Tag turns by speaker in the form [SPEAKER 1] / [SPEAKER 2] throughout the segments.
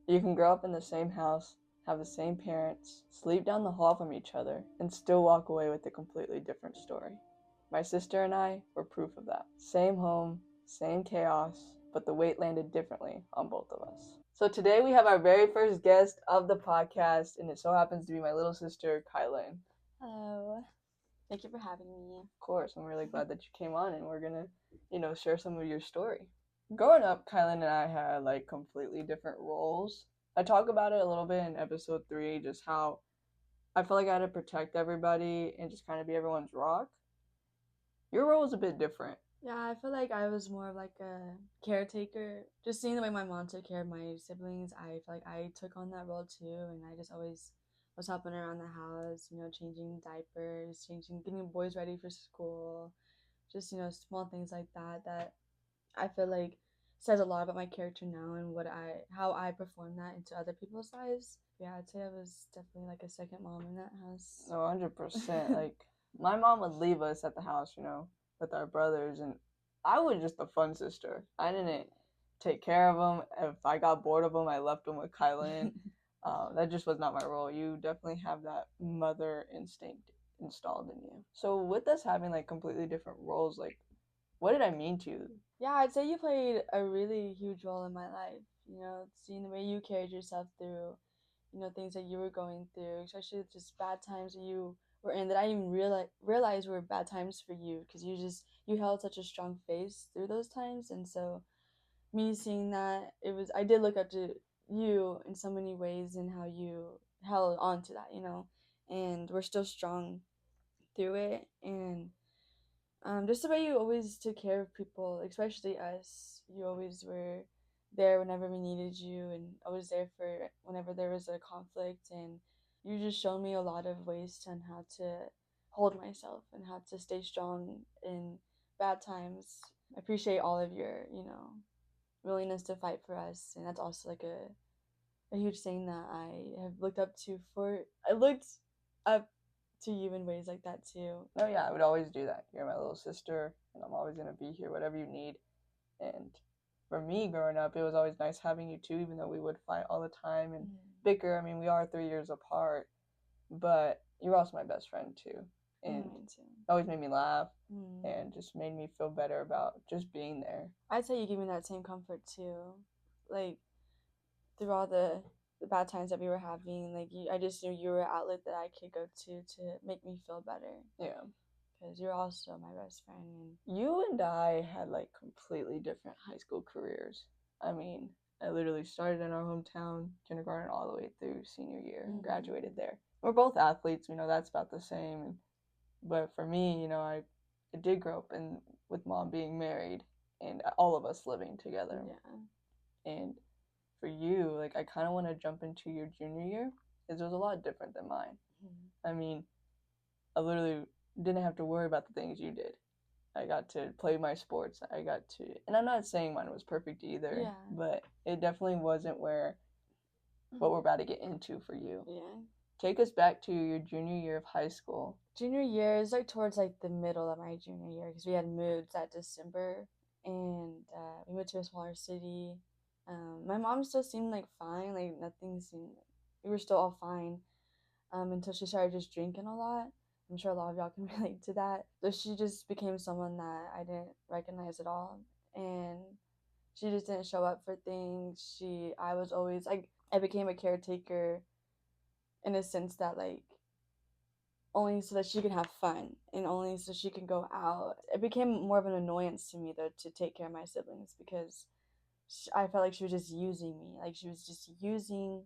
[SPEAKER 1] You can grow up in the same house, have the same parents, sleep down the hall from each other, and still walk away with a completely different story. My sister and I were proof of that. Same home, same chaos, but the weight landed differently on both of us. So today we have our very first guest of the podcast, and it so happens to be my little sister, Kylan.
[SPEAKER 2] Hello. Thank you for having me.
[SPEAKER 1] Of course, I'm really glad that you came on, and we're gonna, share some of your story. Growing up, Kylan and I had like completely different roles. I talk about it a little bit in episode 3, just how I felt like I had to protect everybody and just kind of be everyone's rock. Your role was a bit different.
[SPEAKER 2] Yeah, I feel like I was more of like a caretaker. Just seeing the way my mom took care of my siblings, I feel like I took on that role too, and I just always was helping around the house, changing diapers, getting boys ready for school, just small things like that that I feel like says a lot about my character now and how I perform that into other people's lives. Yeah, I'd say I was definitely like a second mom in that house.
[SPEAKER 1] Oh, 100%. Like, my mom would leave us at the house, with our brothers, and I was just the fun sister. I didn't take care of them. If I got bored of them, I left them with Kylan. That just was not my role. You definitely have that mother instinct installed in you. So with us having like completely different roles, like, what did I mean to you?
[SPEAKER 2] Yeah, I'd say you played a really huge role in my life. Seeing the way you carried yourself through, things that you were going through, especially just bad times that you were in that I even realized were bad times for you because you held such a strong face through those times. And so me seeing that, I did look up to you in so many ways and how you held on to that, and we're still strong through it. And just the way you always took care of people, especially us. You always were there whenever we needed you, and always there for whenever there was a conflict. And you just showed me a lot of ways on how to hold myself and how to stay strong in bad times. I appreciate all of your, willingness to fight for us, and that's also like a huge thing that I have looked up to for. I looked up to you in ways like that too.
[SPEAKER 1] No, yeah, I would always do that. You're my little sister, and I'm always gonna be here, whatever you need. And for me, growing up, it was always nice having you too, even though we would fight all the time and bicker. I mean, we are 3 years apart, but you're also my best friend too, and
[SPEAKER 2] too.
[SPEAKER 1] It always made me laugh and just made me feel better about just being there.
[SPEAKER 2] I'd say you give me that same comfort too, like through all the bad times that we were having. Like I just knew you were an outlet that I could go to make me feel better.
[SPEAKER 1] Yeah.
[SPEAKER 2] Because you're also my best friend. And
[SPEAKER 1] you and I had like completely different high school careers. I mean, I literally started in our hometown, kindergarten all the way through senior year, and graduated there. We're both athletes, that's about the same. But for me, I did grow up with mom being married and all of us living together.
[SPEAKER 2] Yeah.
[SPEAKER 1] And for you, like, I kind of want to jump into your junior year because it was a lot different than mine. I mean, I literally didn't have to worry about the things you did. I got to play my sports. And I'm not saying mine was perfect either, but it definitely wasn't what we're about to get into for you.
[SPEAKER 2] Yeah.
[SPEAKER 1] Take us back to your junior year of high school.
[SPEAKER 2] Junior year is like towards like the middle of my junior year because we had moved that December and we moved to a smaller city. My mom still seemed like fine, like nothing seemed. We were still all fine until she started just drinking a lot. I'm sure a lot of y'all can relate to that. So she just became someone that I didn't recognize at all, and she just didn't show up for things. I was always like, I became a caretaker in a sense that like only so that she can have fun and only so she can go out. It became more of an annoyance to me though to take care of my siblings because I felt like she was just using me. Like she was just using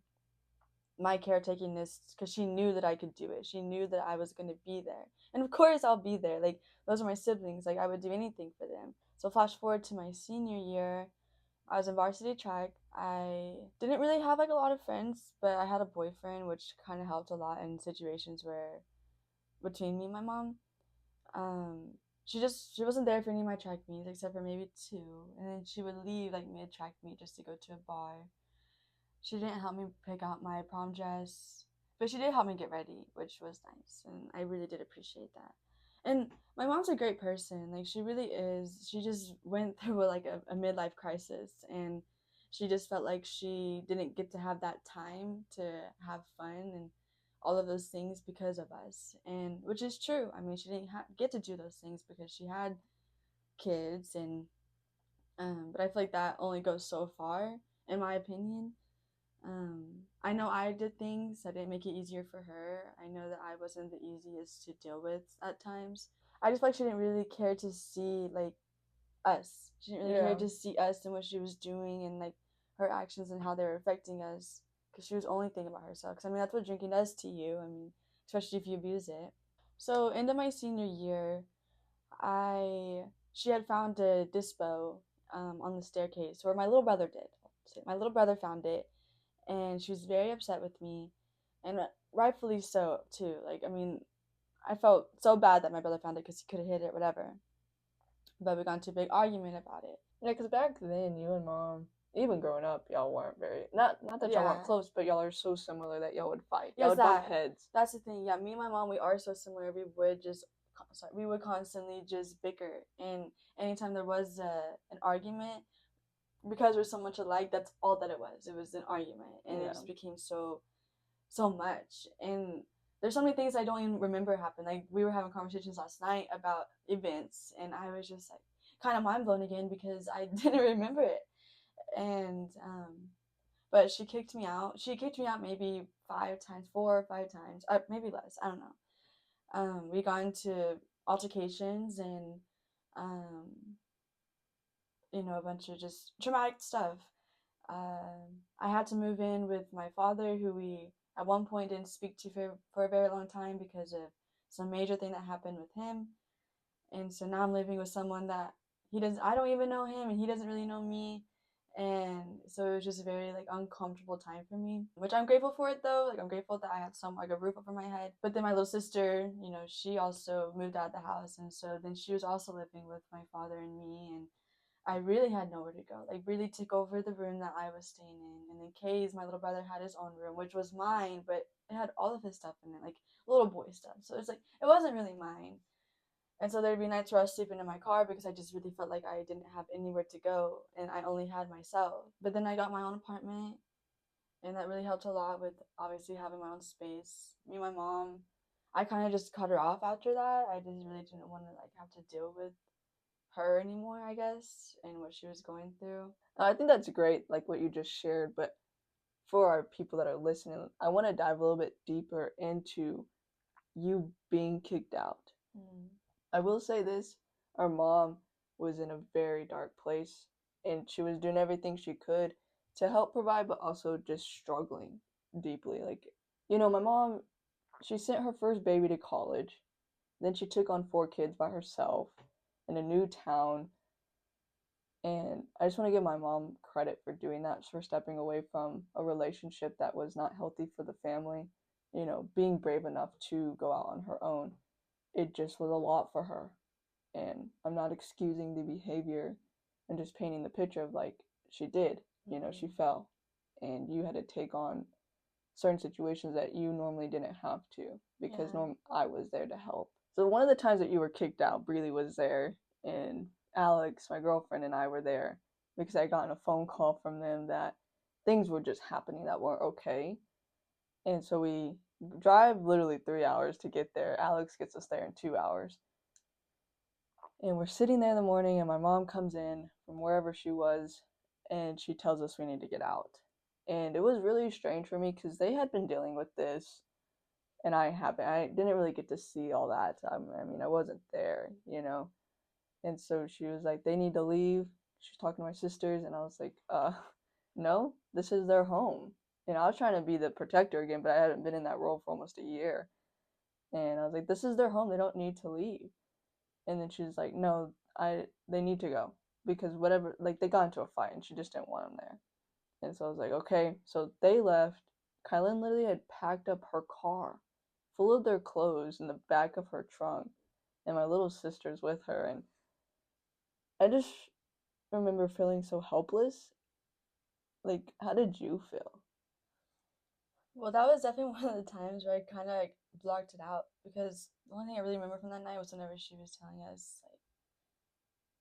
[SPEAKER 2] my caretakingness because she knew that I could do it. She knew that I was going to be there. And of course I'll be there. Like those are my siblings. Like I would do anything for them. So flash forward to my senior year, I was in varsity track. I didn't really have like a lot of friends, but I had a boyfriend, which kind of helped a lot in situations where between me and my mom. She wasn't there for any of my track meets except for maybe 2, and then she would leave like mid track meet just to go to a bar. She didn't help me pick out my prom dress, but she did help me get ready, which was nice, and I really did appreciate that. And my mom's a great person, like she really is. She just went through like a midlife crisis, and She just felt like she didn't get to have that time to have fun and all of those things because of us, and which is true. I mean, she didn't get to do those things because she had kids, and but I feel like that only goes so far, in my opinion. I know I did things that didn't make it easier for her. I know that I wasn't the easiest to deal with at times. I just feel like she didn't really care to see like us. She didn't really care
[SPEAKER 1] Yeah.
[SPEAKER 2] to see us and what she was doing and like her actions and how they were affecting us, because she was only thinking about herself. Because I mean, that's what drinking does to you. I mean, especially if you abuse it. So, into my senior year, I she had found a dispo on the staircase, or my little brother did. My little brother found it, and she was very upset with me, and rightfully so too. Like, I mean, I felt so bad that my brother found it because he could have hid it, whatever. But we got into a big argument about it.
[SPEAKER 1] Yeah, because back then, you and mom, even growing up, y'all weren't very not that y'all weren't
[SPEAKER 2] Yeah.
[SPEAKER 1] close, but y'all are so similar that y'all would fight. Y'all
[SPEAKER 2] Yes,
[SPEAKER 1] would bump
[SPEAKER 2] that.
[SPEAKER 1] heads.
[SPEAKER 2] That's the thing. Yeah, me and my mom, we are so similar. We would constantly just bicker, and anytime there was an argument, because we're so much alike, that's all that it was. It was an argument, and it
[SPEAKER 1] Yeah.
[SPEAKER 2] just became so much. And there's so many things I don't even remember happen. Like, we were having conversations last night about events, and I was just like kind of mind blown again because I didn't remember it. And but she kicked me out. She kicked me out maybe 5 times, 4 or 5 times, maybe less. I don't know. We got into altercations and um, a bunch of just traumatic stuff. I had to move in with my father, who we at one point didn't speak to for a very long time because of some major thing that happened with him. And so now I'm living with someone that I don't even know him, and he doesn't really know me. And so it was just a very like uncomfortable time for me, which I'm grateful for it though. Like, I'm grateful that I had some like a roof over my head. But then my little sister, she also moved out of the house, and so then she was also living with my father and me, and I really had nowhere to go. Like, really took over the room that I was staying in. And then Kay's, my little brother, had his own room, which was mine, but it had all of his stuff in it, like little boy stuff. So it's like it wasn't really mine. And so there'd be nights where I was sleeping in my car because I just really felt like I didn't have anywhere to go and I only had myself. But then I got my own apartment, and that really helped a lot with obviously having my own space. Me and my mom, I kind of just cut her off after that. I just really didn't want to like have to deal with her anymore, I guess, and what she was going through.
[SPEAKER 1] I think that's great, like what you just shared. But for our people that are listening, I want to dive a little bit deeper into you being kicked out. I will say this, our mom was in a very dark place, and she was doing everything she could to help provide, but also just struggling deeply. Like, my mom, she sent her first baby to college. Then she took on 4 kids by herself in a new town. And I just want to give my mom credit for doing that, for stepping away from a relationship that was not healthy for the family, being brave enough to go out on her own. It just was a lot for her. And I'm not excusing the behavior and just painting the picture of like she did. She fell, and you had to take on certain situations that you normally didn't have to because I was there to help. So one of the times that you were kicked out, Breely was there, and Alex, my girlfriend, and I were there because I got a phone call from them that things were just happening that weren't okay. And so we drive literally 3 hours to get there. Alex gets us there in 2 hours. And we're sitting there in the morning, and my mom comes in from wherever she was, and she tells us we need to get out. And it was really strange for me because they had been dealing with this, and I haven't. I didn't really get to see all that. I mean, I wasn't there, And so she was like, they need to leave. She was talking to my sisters, and I was like, no, this is their home. And I was trying to be the protector again, but I hadn't been in that role for almost a year. And I was like, this is their home. They don't need to leave. And then she's like, no, they need to go because whatever, like they got into a fight and she just didn't want them there. And so I was like, okay. So they left. Kylan literally had packed up her car full of their clothes in the back of her trunk, and my little sister's with her. And I just remember feeling so helpless. Like, how did you feel?
[SPEAKER 2] Well, that was definitely one of the times where I kind of like blocked it out, because the only thing I really remember from that night was whenever she was telling us like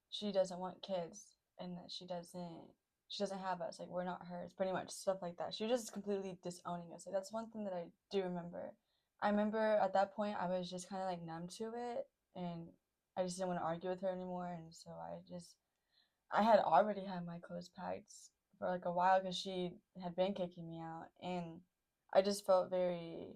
[SPEAKER 2] she doesn't want kids and that she doesn't have us, like we're not hers, pretty much stuff like that. She was just completely disowning us. Like that's one thing that I do remember. I remember at that point I was just kind of like numb to it, and I just didn't want to argue with her anymore, and so I had already had my clothes packed for like a while because she had been kicking me out, and I just felt very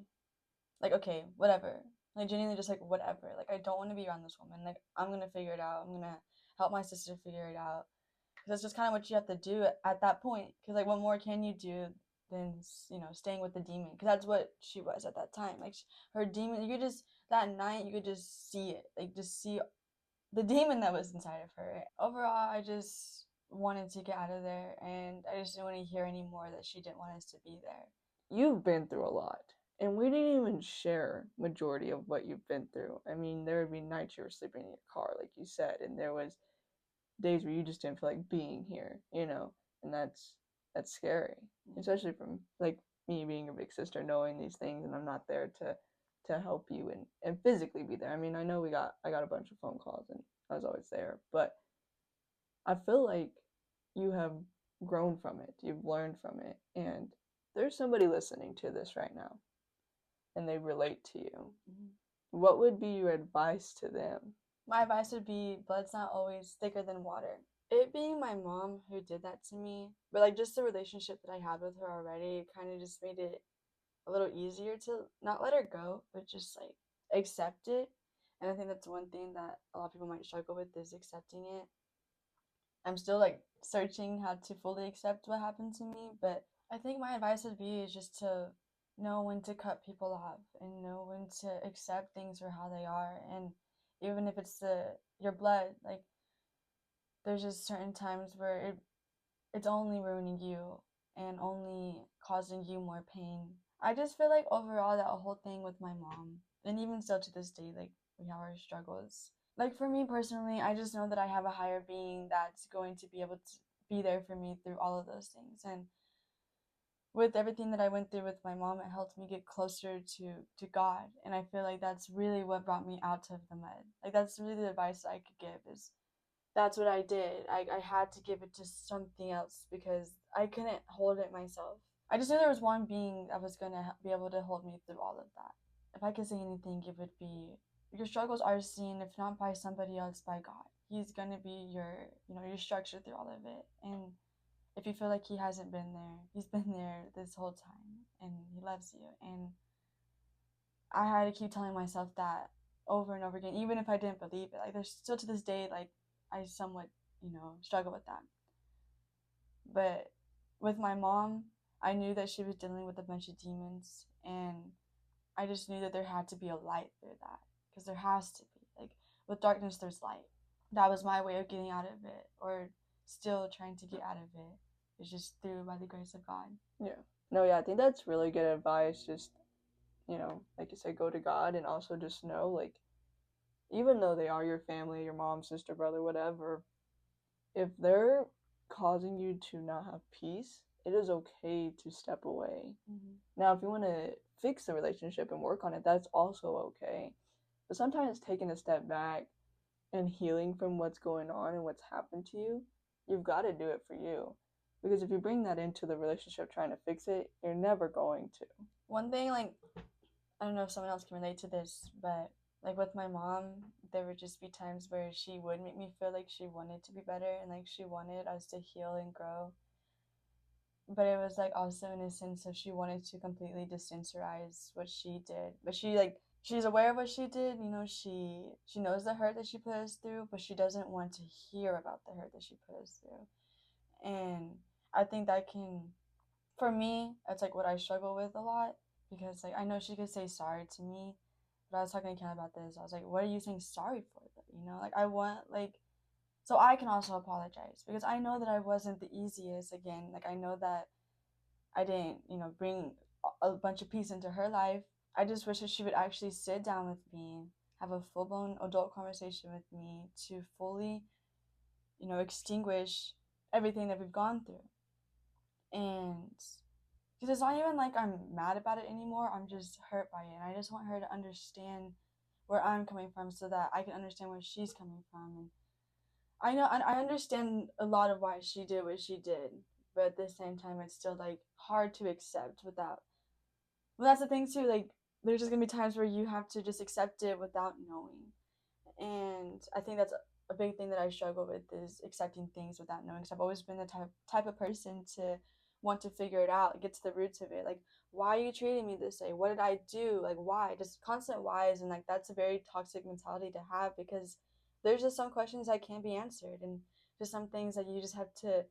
[SPEAKER 2] like okay, whatever. Like genuinely just like whatever. Like I don't want to be around this woman. Like I'm gonna figure it out. I'm gonna help my sister figure it out. Because that's just kind of what you have to do at that point. Because like what more can you do than staying with the demon? Because that's what she was at that time. Like her demon, you could just that night you could just see it. Like just see the demon that was inside of her. Overall, I just wanted to get out of there, and I just didn't want to hear anymore that she didn't want us to be there.
[SPEAKER 1] You've been through a lot, and we didn't even share majority of what you've been through. I mean, there would be nights you were sleeping in your car, like you said, and there was days where you just didn't feel like being here, and that's scary, especially from like me being a big sister, knowing these things, and I'm not there to help you and physically be there. I mean, I know I got a bunch of phone calls and I was always there, but I feel like you have grown from it, you've learned from it, and there's somebody listening to this right now, and they relate to you. Mm-hmm. What would be your advice to them?
[SPEAKER 2] My advice would be blood's not always thicker than water. It being my mom who did that to me, but like just the relationship that I had with her already kind of just made it a little easier to not let her go, but just like accept it. And I think that's one thing that a lot of people might struggle with is accepting it. I'm still like searching how to fully accept what happened to me, but I think my advice would be is just to know when to cut people off and know when to accept things for how they are. And even if it's your blood, like there's just certain times where it's only ruining you and only causing you more pain. I just feel like overall that whole thing with my mom, and even still to this day, like we have our struggles. Like for me personally, I just know that I have a higher being that's going to be able to be there for me through all of those things. And with everything that I went through with my mom, it helped me get closer to God. And I feel like that's really what brought me out of the mud. Like that's really the advice I could give is that's what I did. I had to give it to something else because I couldn't hold it myself. I just knew there was one being that was going to be able to hold me through all of that. If I could say anything, it would be your struggles are seen, if not by somebody else, by God. He's going to be your structure through all of it. And if you feel like he hasn't been there, he's been there this whole time and he loves you. And I had to keep telling myself that over and over again, even if I didn't believe it. Like there's still to this day, like I somewhat, struggle with that. But with my mom, I knew that she was dealing with a bunch of demons, and I just knew that there had to be a light through that because there has to be. Like with darkness, there's light. That was my way of getting out of it, or still trying to get out of it. It's just through by the grace of God.
[SPEAKER 1] Yeah. No, yeah, I think that's really good advice. Just, like you said, go to God and also just know, like, even though they are your family, your mom, sister, brother, whatever, if they're causing you to not have peace, it is okay to step away. Mm-hmm. Now, if you want to fix the relationship and work on it, that's also okay. But sometimes taking a step back and healing from what's going on and what's happened to you, you've got to do it for you. Because if you bring that into the relationship trying to fix it, you're never going to.
[SPEAKER 2] One thing, like, I don't know if someone else can relate to this, but like with my mom, there would just be times where she would make me feel like she wanted to be better and like she wanted us to heal and grow. But it was like also in a sense of she wanted to completely desensitize what she did. But she's aware of what she did, she knows the hurt that she put us through, but she doesn't want to hear about the hurt that she put us through. And I think that can, for me, that's like what I struggle with a lot because like I know she could say sorry to me, but I was talking to Ken about this. I was like, what are you saying sorry for? Like I want like so I can also apologize because I know that I wasn't the easiest again. Like I know that I didn't, bring a bunch of peace into her life. I just wish that she would actually sit down with me, have a full blown adult conversation with me to fully, extinguish everything that we've gone through. And because it's not even like I'm mad about it anymore, I'm just hurt by it. And I just want her to understand where I'm coming from so that I can understand where she's coming from. And I know, I understand a lot of why she did what she did, but at the same time, it's still like hard to accept without. Well, that's the thing too. Like, there's just gonna be times where you have to just accept it without knowing, and I think that's a big thing that I struggle with is accepting things without knowing. Because I've always been the type of person to want to figure it out, get to the roots of it. Like, why are you treating me this way? What did I do? Like, why? Just constant whys, and like that's a very toxic mentality to have because there's just some questions that can't be answered, and just some things that you just have to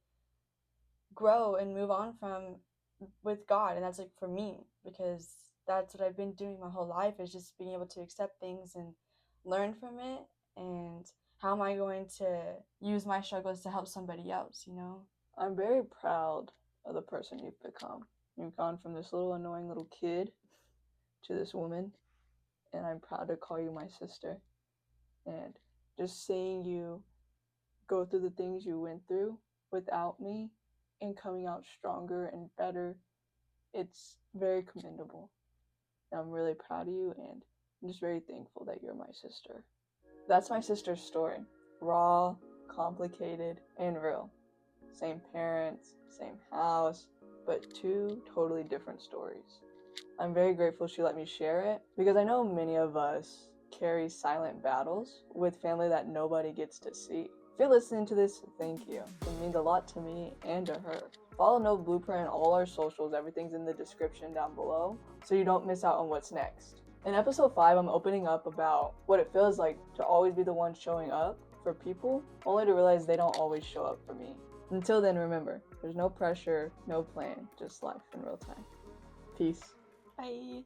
[SPEAKER 2] grow and move on from with God. And that's like for me because that's what I've been doing my whole life is just being able to accept things and learn from it. And how am I going to use my struggles to help somebody else, you know?
[SPEAKER 1] I'm very proud of the person you've become. You've gone from this little annoying little kid to this woman, and I'm proud to call you my sister. And just seeing you go through the things you went through without me and coming out stronger and better, it's very commendable. And I'm really proud of you, and I'm just very thankful that you're my sister. That's my sister's story. Raw, complicated, and real. Same parents, same house, but two totally different stories. I'm very grateful she let me share it because I know many of us carry silent battles with family that nobody gets to see. If you're listening to this, thank you. It means a lot to me and to her. Follow No Blueprint on all our socials, everything's in the description down below, so you don't miss out on what's next. In episode 5, I'm opening up about what it feels like to always be the one showing up for people, only to realize they don't always show up for me. Until then, remember, there's no pressure, no plan, just life in real time. Peace.
[SPEAKER 2] Bye.